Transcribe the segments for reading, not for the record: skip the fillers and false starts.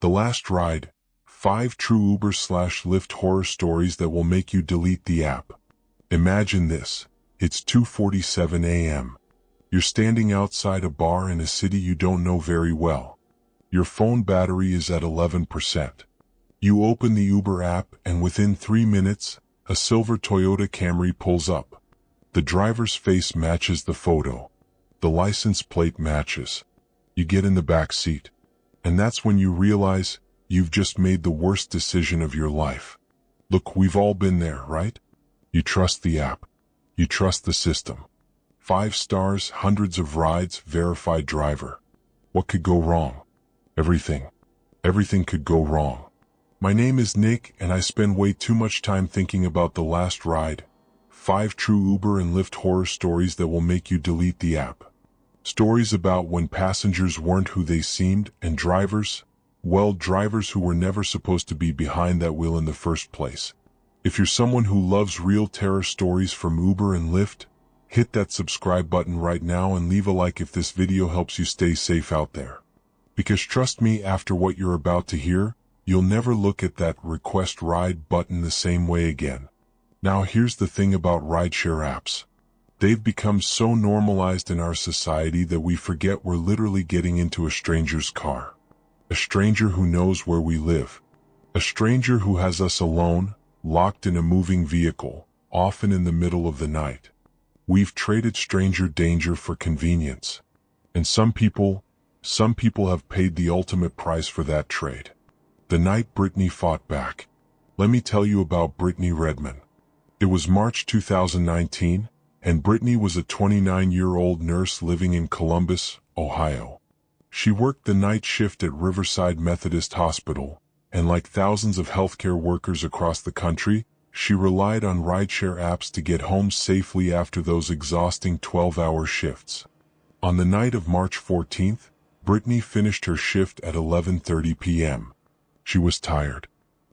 The Last Ride, 5 true Uber/Lyft horror stories that will make you delete the app. Imagine this. It's 2:47 a.m. You're standing outside a bar in a city you don't know very well. Your phone battery is at 11%. You open the Uber app and within 3 minutes, a silver Toyota Camry pulls up. The driver's face matches the photo. The license plate matches. You get in the back seat. And that's when you realize you've just made the worst decision of your life. Look, we've all been there, right? You trust the app. You trust the system. 5 stars, hundreds of rides, verified driver. What could go wrong? Everything. Everything could go wrong. My name is Nick, and I spend way too much time thinking about The Last Ride, 5 true Uber and Lyft horror stories that will make you delete the app. Stories about when passengers weren't who they seemed, and drivers who were never supposed to be behind that wheel in the first place. If you're someone who loves real terror stories from Uber and Lyft, hit that subscribe button right now and leave a like if this video helps you stay safe out there. Because trust me, after what you're about to hear, you'll never look at that request ride button the same way again. Now here's the thing about rideshare apps. They've become so normalized in our society that we forget we're literally getting into a stranger's car. A stranger who knows where we live. A stranger who has us alone, locked in a moving vehicle, often in the middle of the night. We've traded stranger danger for convenience. And some people have paid the ultimate price for that trade. The night Brittany fought back. Let me tell you about Brittany Redmond. It was March 2019, and Brittany was a 29-year-old nurse living in Columbus, Ohio. She worked the night shift at Riverside Methodist Hospital, and like thousands of healthcare workers across the country, she relied on rideshare apps to get home safely after those exhausting 12-hour shifts. On the night of March 14th, Brittany finished her shift at 11:30 p.m. She was tired.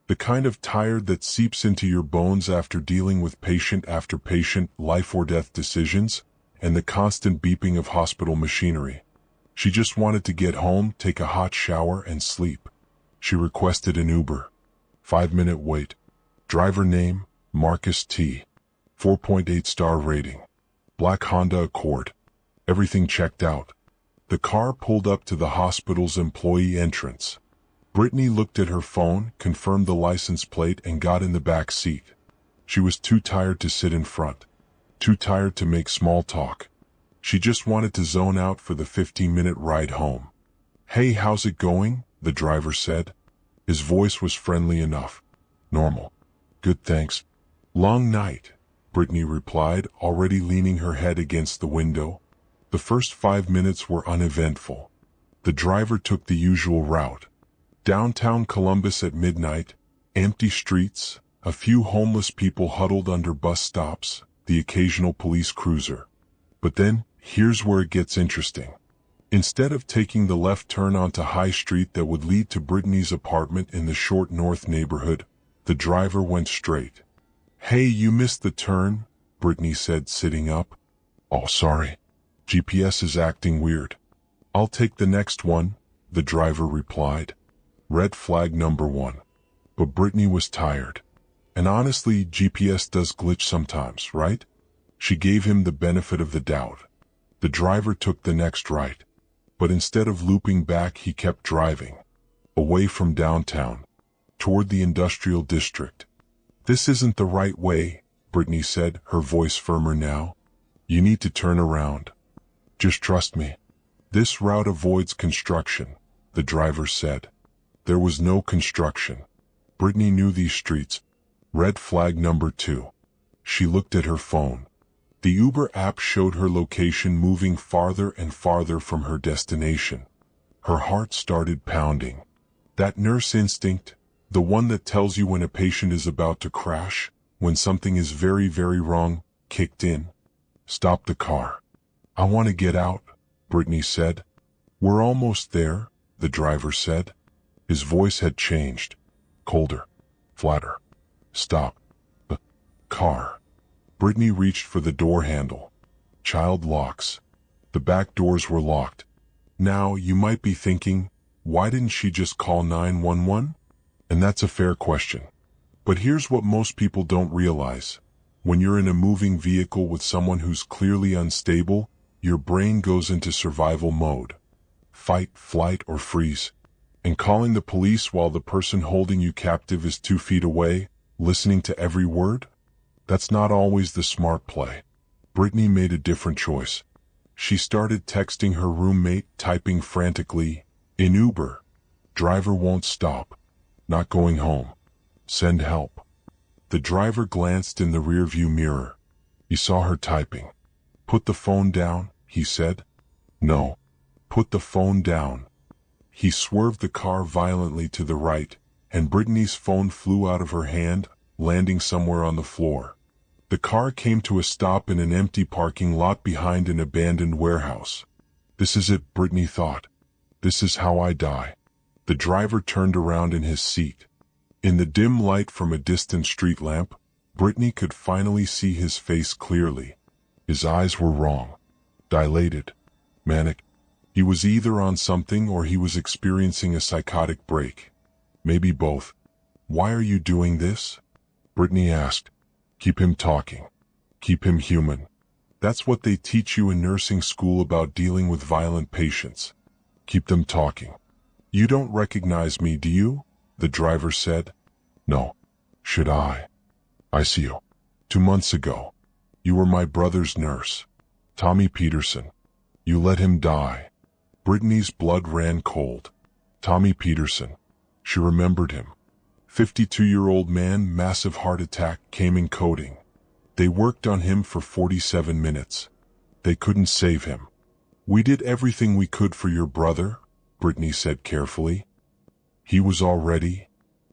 The kind of tired that seeps into your bones after dealing with patient after patient, life-or-death decisions, and the constant beeping of hospital machinery. She just wanted to get home, take a hot shower, and sleep. She requested an Uber. 5-minute wait. Driver name, Marcus T. 4.8-star rating. Black Honda Accord. Everything checked out. The car pulled up to the hospital's employee entrance. Brittany looked at her phone, confirmed the license plate, and got in the back seat. She was too tired to sit in front. Too tired to make small talk. She just wanted to zone out for the 15-minute ride home. "Hey, how's it going?" the driver said. His voice was friendly enough. "Normal. Good, thanks." "Long night," Brittany replied, already leaning her head against the window. The first 5 minutes were uneventful. The driver took the usual route. Downtown Columbus at midnight, empty streets, a few homeless people huddled under bus stops, the occasional police cruiser. But then, here's where it gets interesting. Instead of taking the left turn onto High Street that would lead to Brittany's apartment in the Short North neighborhood, the driver went straight. "Hey, you missed the turn," Brittany said, sitting up. "Oh, sorry. GPS is acting weird." "I'll take the next one," the driver replied. Red flag number 1. But Brittany was tired. And honestly, GPS does glitch sometimes, right? She gave him the benefit of the doubt. The driver took the next right. But instead of looping back, he kept driving. Away from downtown. Toward the industrial district. "This isn't the right way," Brittany said, her voice firmer now. "You need to turn around. Just trust me." "This route avoids construction," the driver said. There was no construction. Brittany knew these streets. Red flag number 2. She looked at her phone. The Uber app showed her location moving farther and farther from her destination. Her heart started pounding. That nurse instinct, the one that tells you when a patient is about to crash, when something is very, very wrong, kicked in. "Stop the car." "I want to get out," Brittany said. "We're almost there," the driver said. His voice had changed. Colder. Flatter. "Stop the car." Brittany reached for the door handle. Child locks. The back doors were locked. Now, you might be thinking, Why didn't she just call 911? And that's a fair question. But here's what most people don't realize. When you're in a moving vehicle with someone who's clearly unstable, your brain goes into survival mode. Fight, flight, or freeze. And calling the police while the person holding you captive is 2 feet away, listening to every word? That's not always the smart play. Brittany made a different choice. She started texting her roommate, typing frantically, "In Uber. Driver won't stop. Not going home. Send help." The driver glanced in the rearview mirror. He saw her typing. "Put the phone down," he said. "No. Put the phone down." He swerved the car violently to the right, and Brittany's phone flew out of her hand, landing somewhere on the floor. The car came to a stop in an empty parking lot behind an abandoned warehouse. "This is it," Brittany thought. "This is how I die." The driver turned around in his seat. In the dim light from a distant street lamp, Brittany could finally see his face clearly. His eyes were wrong. Dilated. Manic. He was either on something or he was experiencing a psychotic break. Maybe both. "Why are you doing this?" Brittany asked. "Keep him talking. Keep him human." That's what they teach you in nursing school about dealing with violent patients. Keep them talking. "You don't recognize me, do you?" the driver said. "No. Should I?" "I see you. 2 months ago. You were my brother's nurse. Tommy Peterson. You let him die." Brittany's blood ran cold. Tommy Peterson. She remembered him. 52-year-old man, massive heart attack, came in coding. They worked on him for 47 minutes. They couldn't save him. "We did everything we could for your brother," Brittany said carefully. "He was already—"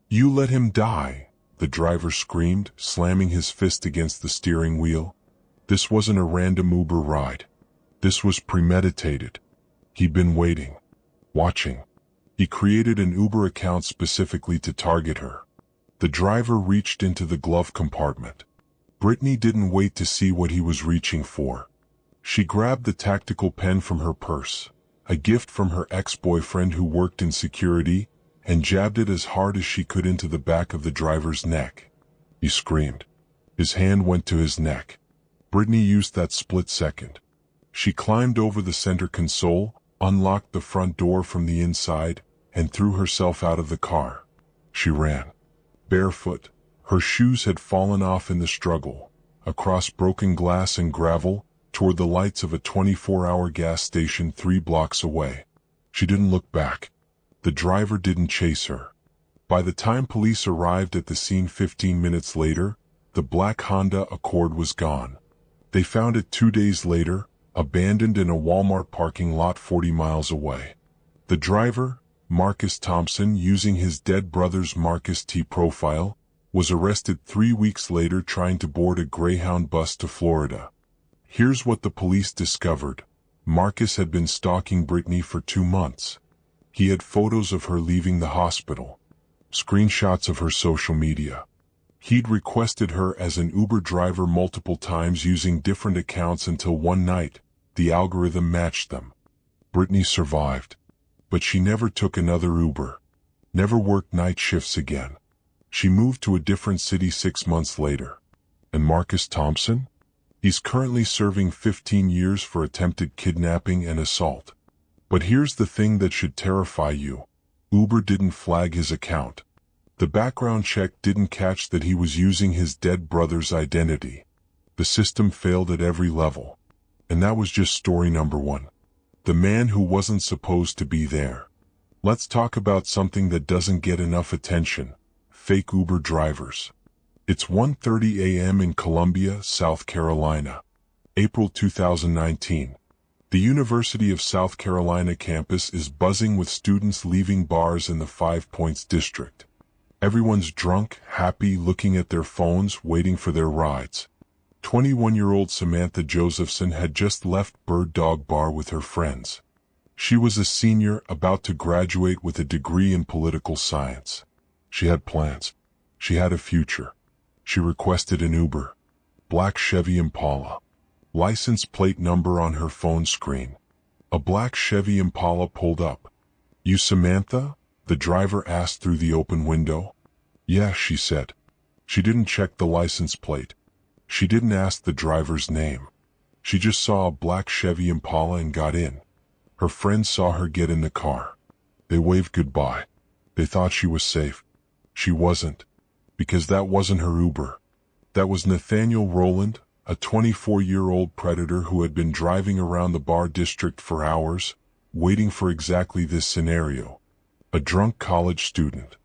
"You let him die," the driver screamed, slamming his fist against the steering wheel. This wasn't a random Uber ride. This was premeditated. He'd been waiting. Watching. He created an Uber account specifically to target her. The driver reached into the glove compartment. Brittany didn't wait to see what he was reaching for. She grabbed the tactical pen from her purse, a gift from her ex-boyfriend who worked in security, and jabbed it as hard as she could into the back of the driver's neck. He screamed. His hand went to his neck. Brittany used that split second. She climbed over the center console, unlocked the front door from the inside, and threw herself out of the car. She ran. Barefoot. Her shoes had fallen off in the struggle, across broken glass and gravel, toward the lights of a 24-hour gas station 3 blocks away. She didn't look back. The driver didn't chase her. By the time police arrived at the scene 15 minutes later, the black Honda Accord was gone. They found it 2 days later, abandoned in a Walmart parking lot 40 miles away. The driver, Marcus Thompson, using his dead brother's Marcus T profile, was arrested 3 weeks later trying to board a Greyhound bus to Florida. Here's what the police discovered. Marcus had been stalking Brittany for 2 months. He had photos of her leaving the hospital, screenshots of her social media. He'd requested her as an Uber driver multiple times using different accounts until one night, the algorithm matched them. Brittany survived. But she never took another Uber. Never worked night shifts again. She moved to a different city 6 months later. And Marcus Thompson? He's currently serving 15 years for attempted kidnapping and assault. But here's the thing that should terrify you. Uber didn't flag his account. The background check didn't catch that he was using his dead brother's identity. The system failed at every level. And that was just story number 1. The man who wasn't supposed to be there. Let's talk about something that doesn't get enough attention. Fake Uber drivers. It's 1:30 a.m. in Columbia, South Carolina. April 2019. The University of South Carolina campus is buzzing with students leaving bars in the 5 Points district. Everyone's drunk, happy, looking at their phones, waiting for their rides. 21-year-old Samantha Josephson had just left Bird Dog Bar with her friends. She was a senior about to graduate with a degree in political science. She had plans. She had a future. She requested an Uber. Black Chevy Impala. License plate number on her phone screen. A black Chevy Impala pulled up. "You Samantha?" the driver asked through the open window. "Yeah," she said. She didn't check the license plate. She didn't ask the driver's name. She just saw a black Chevy Impala and got in. Her friends saw her get in the car. They waved goodbye. They thought she was safe. She wasn't. Because that wasn't her Uber. That was Nathaniel Rowland, a 24-year-old predator who had been driving around the bar district for hours, waiting for exactly this scenario. A drunk college student,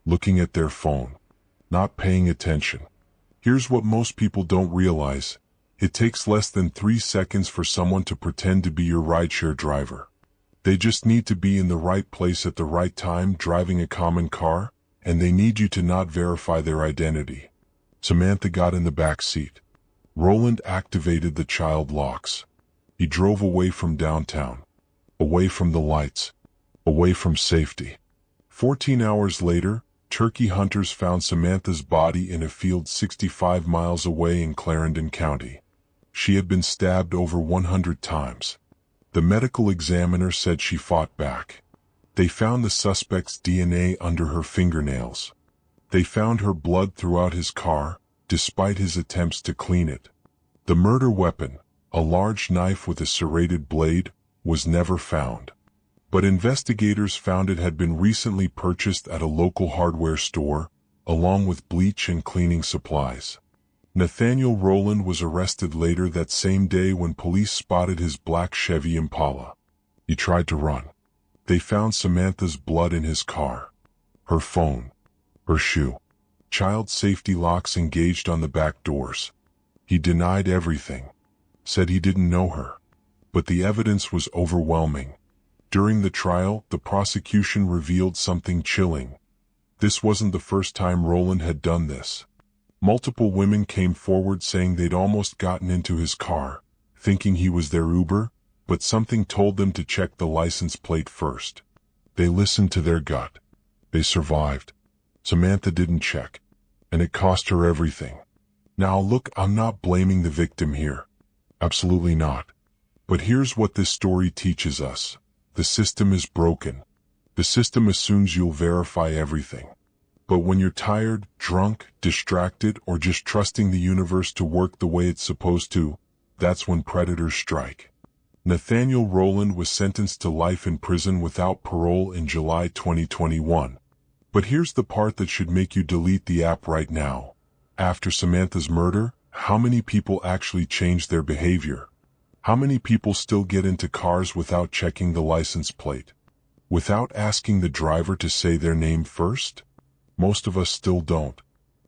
looking at their phone, not paying attention. Here's what most people don't realize. It takes less than 3 seconds for someone to pretend to be your rideshare driver. They just need to be in the right place at the right time driving a common car, and they need you to not verify their identity. Samantha got in the back seat. Rowland activated the child locks. He drove away from downtown, away from the lights, away from safety. 14 hours later, turkey hunters found Samantha's body in a field 65 miles away in Clarendon County. She had been stabbed over 100 times. The medical examiner said she fought back. They found the suspect's DNA under her fingernails. They found her blood throughout his car, despite his attempts to clean it. The murder weapon, a large knife with a serrated blade, was never found. But investigators found it had been recently purchased at a local hardware store, along with bleach and cleaning supplies. Nathaniel Rowland was arrested later that same day when police spotted his black Chevy Impala. He tried to run. They found Samantha's blood in his car, her phone, her shoe. Child safety locks engaged on the back doors. He denied everything, said he didn't know her. But the evidence was overwhelming. During the trial, the prosecution revealed something chilling. This wasn't the first time Rowland had done this. Multiple women came forward saying they'd almost gotten into his car, thinking he was their Uber, but something told them to check the license plate first. They listened to their gut. They survived. Samantha didn't check, and it cost her everything. Now look, I'm not blaming the victim here. Absolutely not. But here's what this story teaches us. The system is broken. The system assumes you'll verify everything. But when you're tired, drunk, distracted, or just trusting the universe to work the way it's supposed to, that's when predators strike. Nathaniel Rowland was sentenced to life in prison without parole in July 2021. But here's the part that should make you delete the app right now. After Samantha's murder, how many people actually changed their behavior? How many people still get into cars without checking the license plate? Without asking the driver to say their name first? Most of us still don't.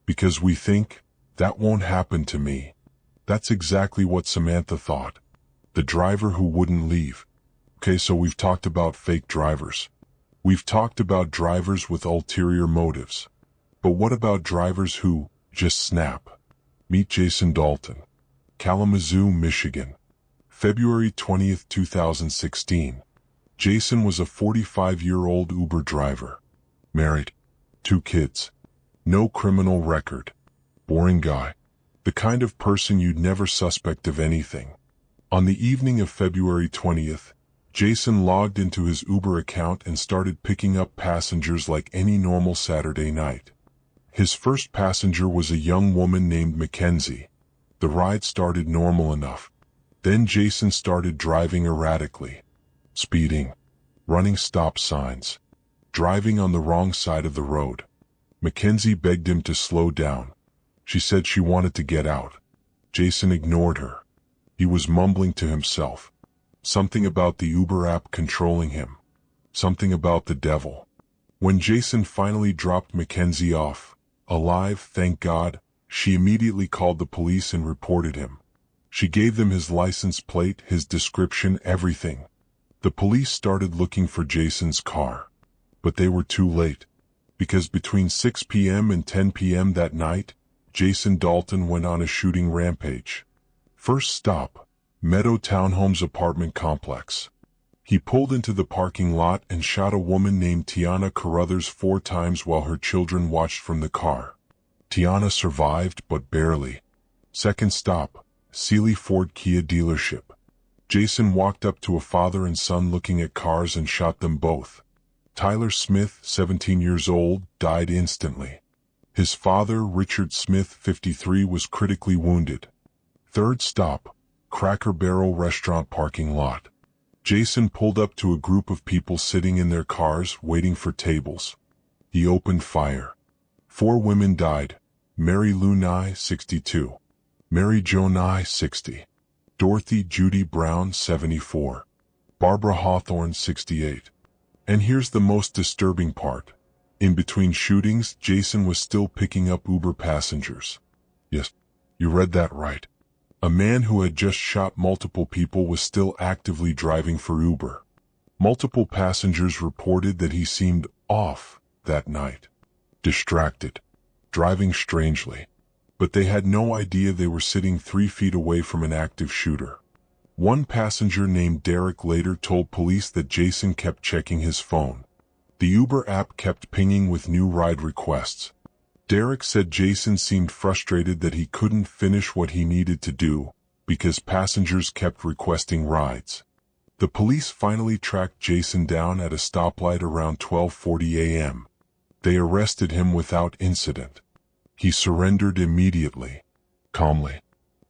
Because we think, that won't happen to me. That's exactly what Samantha thought. The driver who wouldn't leave. Okay, so we've talked about fake drivers. We've talked about drivers with ulterior motives. But what about drivers who just snap? Meet Jason Dalton. Kalamazoo, Michigan. February 20th, 2016. Jason was a 45-year-old Uber driver. Married. 2 kids. No criminal record. Boring guy. The kind of person you'd never suspect of anything. On the evening of February 20th, Jason logged into his Uber account and started picking up passengers like any normal Saturday night. His first passenger was a young woman named Mackenzie. The ride started normal enough. Then Jason started driving erratically. Speeding. Running stop signs. Driving on the wrong side of the road. Mackenzie begged him to slow down. She said she wanted to get out. Jason ignored her. He was mumbling to himself. Something about the Uber app controlling him. Something about the devil. When Jason finally dropped Mackenzie off, alive, thank God, she immediately called the police and reported him. She gave them his license plate, his description, everything. The police started looking for Jason's car. But they were too late. Because between 6 p.m. and 10 p.m. that night, Jason Dalton went on a shooting rampage. First stop, Meadow Townhomes apartment complex. He pulled into the parking lot and shot a woman named Tiana Carruthers 4 times while her children watched from the car. Tiana survived, but barely. Second stop, Sealy Ford Kia dealership. Jason walked up to a father and son looking at cars and shot them both. Tyler Smith, 17 years old, died instantly. His father, Richard Smith, 53, was critically wounded. Third stop, Cracker Barrel restaurant parking lot. Jason pulled up to a group of people sitting in their cars waiting for tables. He opened fire. 4 women died. Mary Lou Nye, 62. Mary Jo Nye, 60. Dorothy Judy Brown, 74. Barbara Hawthorne, 68. And here's the most disturbing part. In between shootings, Jason was still picking up Uber passengers. Yes, you read that right. A man who had just shot multiple people was still actively driving for Uber. Multiple passengers reported that he seemed off that night. Distracted. Driving strangely. But they had no idea they were sitting 3 feet away from an active shooter. One passenger named Derek later told police that Jason kept checking his phone. The Uber app kept pinging with new ride requests. Derek said Jason seemed frustrated that he couldn't finish what he needed to do because passengers kept requesting rides. The police finally tracked Jason down at a stoplight around 12:40 a.m. They arrested him without incident. He surrendered immediately, calmly,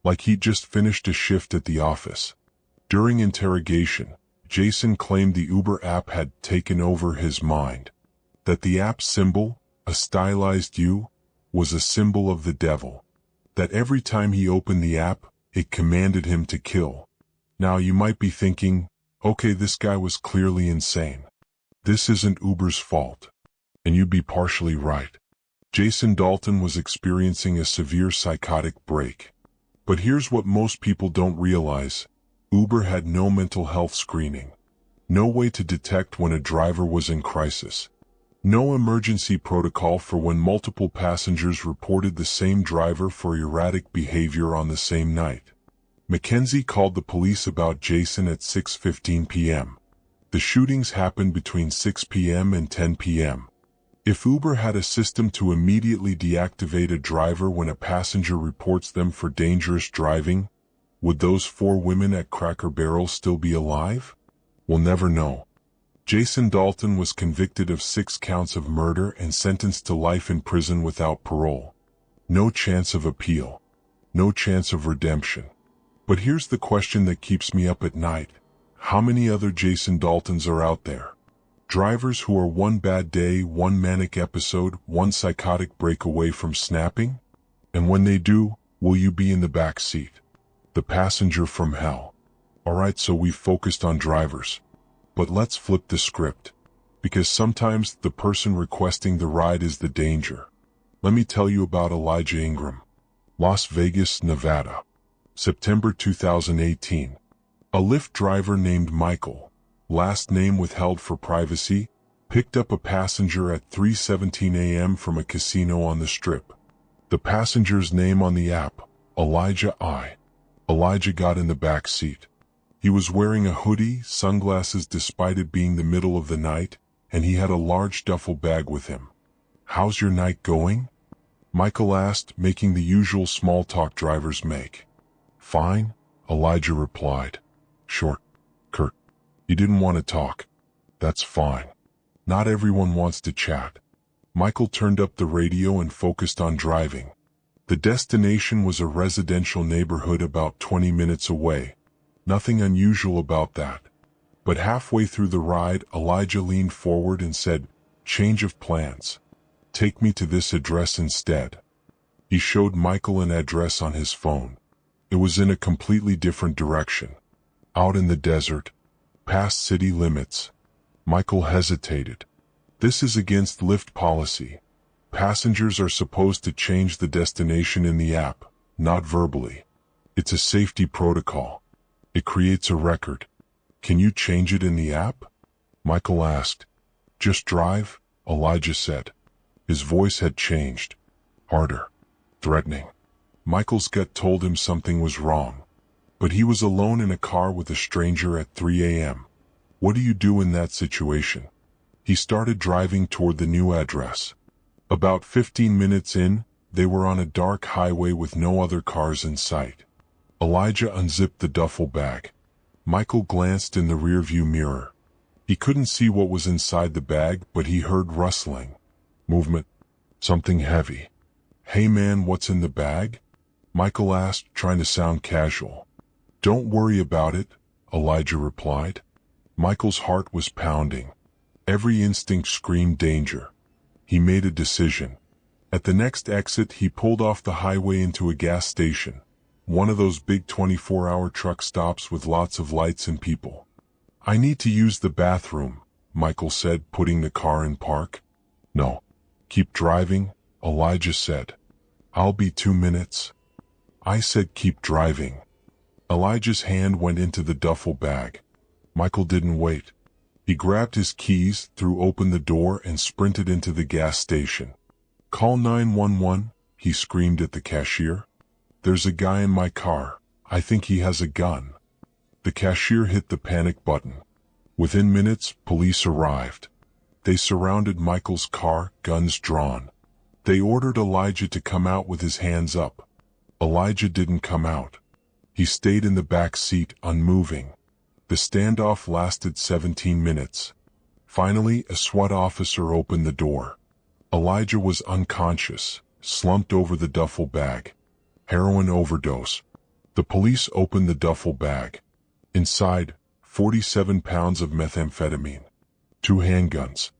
like he'd just finished a shift at the office. During interrogation, Jason claimed the Uber app had taken over his mind, that the app's symbol, a stylized U, was a symbol of the devil, that every time he opened the app, it commanded him to kill. Now you might be thinking, okay, this guy was clearly insane. This isn't Uber's fault. And you'd be partially right. Jason Dalton was experiencing a severe psychotic break. But here's what most people don't realize. Uber had no mental health screening. No way to detect when a driver was in crisis. No emergency protocol for when multiple passengers reported the same driver for erratic behavior on the same night. Mackenzie called the police about Jason at 6:15 p.m. The shootings happened between 6 p.m. and 10 p.m. If Uber had a system to immediately deactivate a driver when a passenger reports them for dangerous driving, would those 4 women at Cracker Barrel still be alive? We'll never know. Jason Dalton was convicted of 6 counts of murder and sentenced to life in prison without parole. No chance of appeal. No chance of redemption. But here's the question that keeps me up at night. How many other Jason Daltons are out there? Drivers who are one bad day, one manic episode, one psychotic break away from snapping? And when they do, will you be in the back seat? The passenger from hell. Alright, so we've focused on drivers. But let's flip the script. Because sometimes the person requesting the ride is the danger. Let me tell you about Elijah Ingram. Las Vegas, Nevada. September 2018. A Lyft driver named Michael, last name withheld for privacy, picked up a passenger at 3:17 a.m. from a casino on the Strip. The passenger's name on the app, Elijah I. Elijah got in the back seat. He was wearing a hoodie, sunglasses despite it being the middle of the night, and he had a large duffel bag with him. "How's your night going?" Michael asked, making the usual small talk drivers make. "Fine," Elijah replied. Short, curt. He didn't want to talk. That's fine. Not everyone wants to chat. Michael turned up the radio and focused on driving. The destination was a residential neighborhood about 20 minutes away. Nothing unusual about that. But halfway through the ride, Elijah leaned forward and said, "Change of plans. Take me to this address instead." He showed Michael an address on his phone. It was in a completely different direction. Out in the desert, past city limits. Michael hesitated. This is against Lyft policy. Passengers are supposed to change the destination in the app, not verbally. It's a safety protocol. It creates a record. Can you change it in the app? Michael asked. Just drive, Elijah said. His voice had changed. Harder. Threatening. Michael's gut told him something was wrong. But he was alone in a car with a stranger at 3 a.m. What do you do in that situation? He started driving toward the new address. About 15 minutes in, they were on a dark highway with no other cars in sight. Elijah unzipped the duffel bag. Michael glanced in the rearview mirror. He couldn't see what was inside the bag, but he heard rustling. Movement. Something heavy. "Hey man, what's in the bag?" Michael asked, trying to sound casual. "Don't worry about it," Elijah replied. Michael's heart was pounding. Every instinct screamed danger. He made a decision. At the next exit, he pulled off the highway into a gas station, one of those big 24-hour truck stops with lots of lights and people. "I need to use the bathroom," Michael said, putting the car in park. "No. Keep driving," Elijah said. "I'll be 2 minutes." "I said keep driving." Elijah's hand went into the duffel bag. Michael didn't wait. He grabbed his keys, threw open the door, and sprinted into the gas station. "Call 911, he screamed at the cashier. "There's a guy in my car. I think he has a gun." The cashier hit the panic button. Within minutes, police arrived. They surrounded Michael's car, guns drawn. They ordered Elijah to come out with his hands up. Elijah didn't come out. He stayed in the back seat, unmoving. The standoff lasted 17 minutes. Finally, a SWAT officer opened the door. Elijah was unconscious, slumped over the duffel bag. Heroin overdose. The police opened the duffel bag. Inside, 47 pounds of methamphetamine, 2 handguns,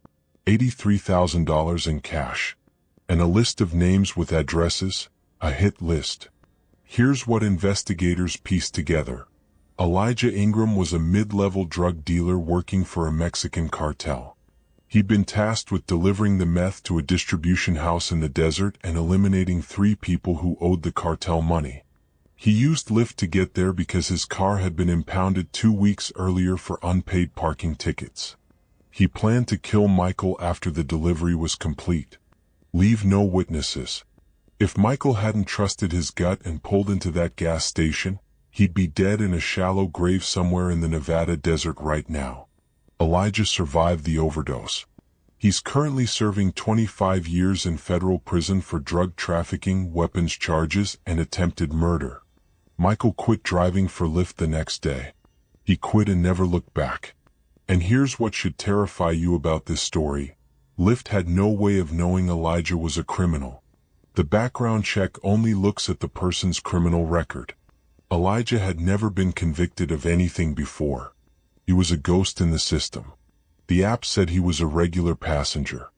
$83,000 in cash, and a list of names with addresses, a hit list. Here's what investigators pieced together. Elijah Ingram was a mid-level drug dealer working for a Mexican cartel. He'd been tasked with delivering the meth to a distribution house in the desert and eliminating 3 people who owed the cartel money. He used Lyft to get there because his car had been impounded 2 weeks earlier for unpaid parking tickets. He planned to kill Michael after the delivery was complete. Leave no witnesses. If Michael hadn't trusted his gut and pulled into that gas station, he'd be dead in a shallow grave somewhere in the Nevada desert right now. Elijah survived the overdose. He's currently serving 25 years in federal prison for drug trafficking, weapons charges, and attempted murder. Michael quit driving for Lyft the next day. He quit and never looked back. And here's what should terrify you about this story. Lyft had no way of knowing Elijah was a criminal. The background check only looks at the person's criminal record. Elijah had never been convicted of anything before. He was a ghost in the system. The app said he was a regular passenger.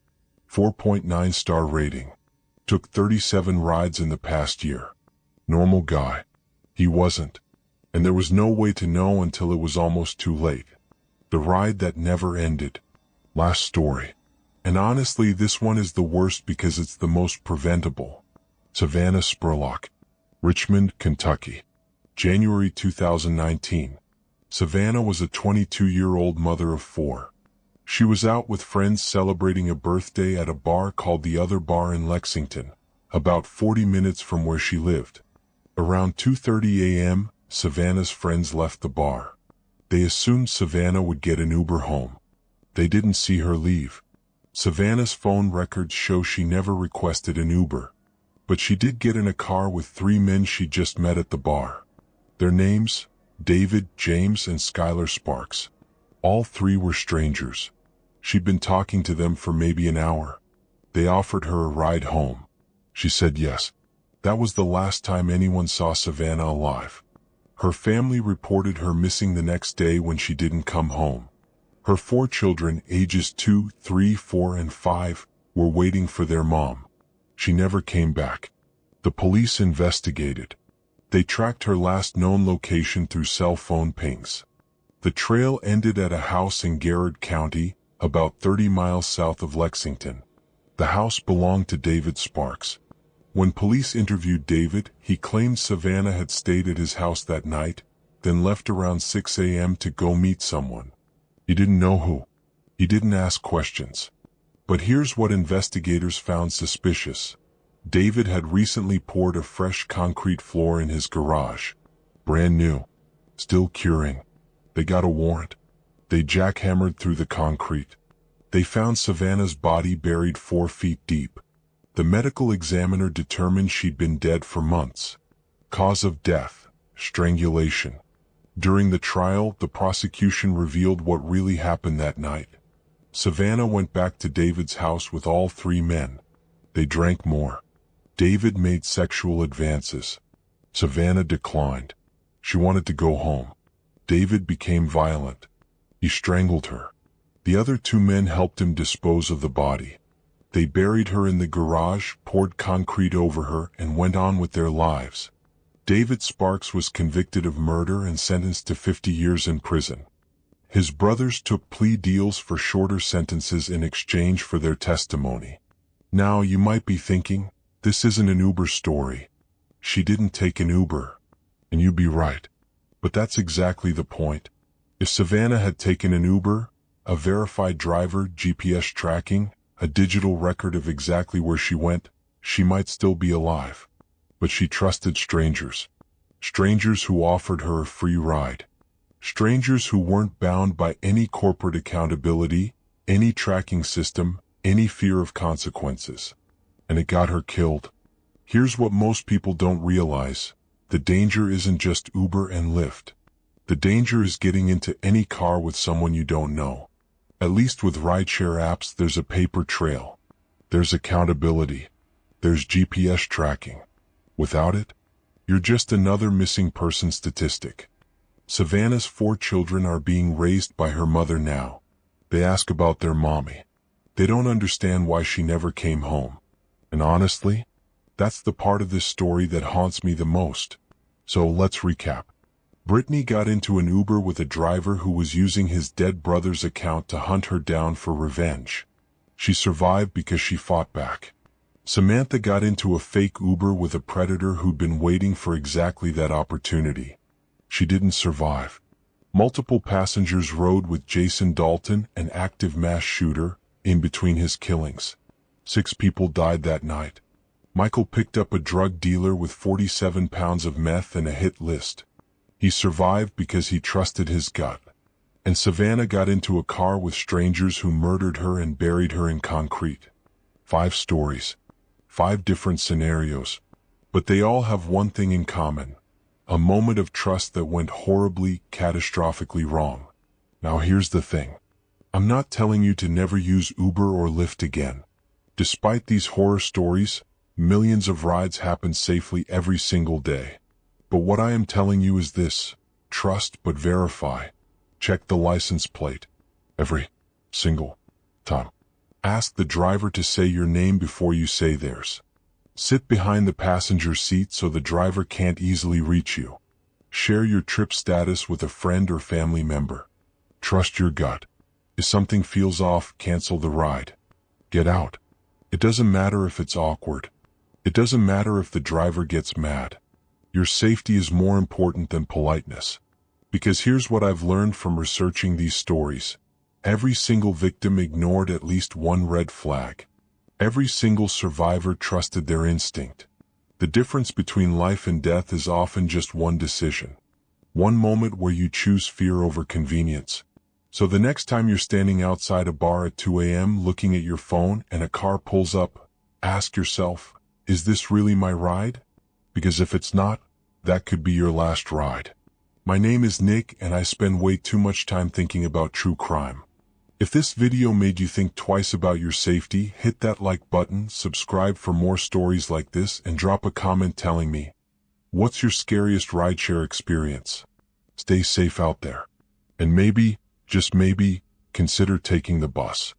4.9 star rating. Took 37 rides in the past year. Normal guy. He wasn't. And there was no way to know until it was almost too late. The ride that never ended. Last story. And honestly, this one is the worst because it's the most preventable. Savannah Spurlock. Richmond, Kentucky. January 2019. Savannah was a 22-year-old mother of 4. She was out with friends celebrating a birthday at a bar called The Other Bar in Lexington, about 40 minutes from where she lived. Around 2:30 a.m., Savannah's friends left the bar. They assumed Savannah would get an Uber home. They didn't see her leave. Savannah's phone records show she never requested an Uber. But she did get in a car with 3 men she just met at the bar. Their names, David, James, and Skylar Sparks. All 3 were strangers. She'd been talking to them for maybe an hour. They offered her a ride home. She said yes. That was the last time anyone saw Savannah alive. Her family reported her missing the next day when she didn't come home. Her 4 children, ages 2, 3, 4, and 5, were waiting for their mom. She never came back. The police investigated. They tracked her last known location through cell phone pings. The trail ended at a house in Garrard County, about 30 miles south of Lexington. The house belonged to David Sparks. When police interviewed David, he claimed Savannah had stayed at his house that night, then left around 6 a.m. to go meet someone. He didn't know who. He didn't ask questions. But here's what investigators found suspicious. David had recently poured a fresh concrete floor in his garage. Brand new. Still curing. They got a warrant. They jackhammered through the concrete. They found Savannah's body buried 4 feet deep. The medical examiner determined she'd been dead for months. Cause of death, strangulation. During the trial, the prosecution revealed what really happened that night. Savannah went back to David's house with all three men. They drank more. David made sexual advances. Savannah declined. She wanted to go home. David became violent. He strangled her. The other two men helped him dispose of the body. They buried her in the garage, poured concrete over her, and went on with their lives. David Sparks was convicted of murder and sentenced to 50 years in prison. His brothers took plea deals for shorter sentences in exchange for their testimony. Now you might be thinking, this isn't an Uber story. She didn't take an Uber. And you'd be right. But that's exactly the point. If Savannah had taken an Uber, a verified driver, GPS tracking, a digital record of exactly where she went, she might still be alive. But she trusted strangers. Strangers who offered her a free ride. Strangers who weren't bound by any corporate accountability, any tracking system, any fear of consequences. And it got her killed. Here's what most people don't realize. The danger isn't just Uber and Lyft. The danger is getting into any car with someone you don't know. At least with rideshare apps, there's a paper trail. There's accountability. There's GPS tracking. Without it, you're just another missing person statistic. Savannah's 4 children are being raised by her mother now. They ask about their mommy. They don't understand why she never came home. And honestly, that's the part of this story that haunts me the most. So let's recap. Brittany got into an Uber with a driver who was using his dead brother's account to hunt her down for revenge. She survived because she fought back. Samantha got into a fake Uber with a predator who'd been waiting for exactly that opportunity. She didn't survive. Multiple passengers rode with Jason Dalton, an active mass shooter, in between his killings. 6 people died that night. Michael picked up a drug dealer with 47 pounds of meth and a hit list. He survived because he trusted his gut. And Savannah got into a car with strangers who murdered her and buried her in concrete. 5 stories. 5 different scenarios. But they all have one thing in common. A moment of trust that went horribly, catastrophically wrong. Now here's the thing. I'm not telling you to never use Uber or Lyft again. Despite these horror stories, millions of rides happen safely every single day. But what I am telling you is this: trust but verify. Check the license plate. Every single time. Ask the driver to say your name before you say theirs. Sit behind the passenger seat so the driver can't easily reach you. Share your trip status with a friend or family member. Trust your gut. If something feels off, cancel the ride. Get out. It doesn't matter if it's awkward. It doesn't matter if the driver gets mad. Your safety is more important than politeness. Because here's what I've learned from researching these stories. Every single victim ignored at least one red flag. Every single survivor trusted their instinct. The difference between life and death is often just one decision. One moment where you choose fear over convenience. So the next time you're standing outside a bar at 2 a.m. looking at your phone and a car pulls up, ask yourself, is this really my ride? Because if it's not, that could be your last ride. My name is Nick and I spend way too much time thinking about true crime. If this video made you think twice about your safety, hit that like button, subscribe for more stories like this, and drop a comment telling me, what's your scariest rideshare experience? Stay safe out there. And maybe, just maybe, consider taking the bus.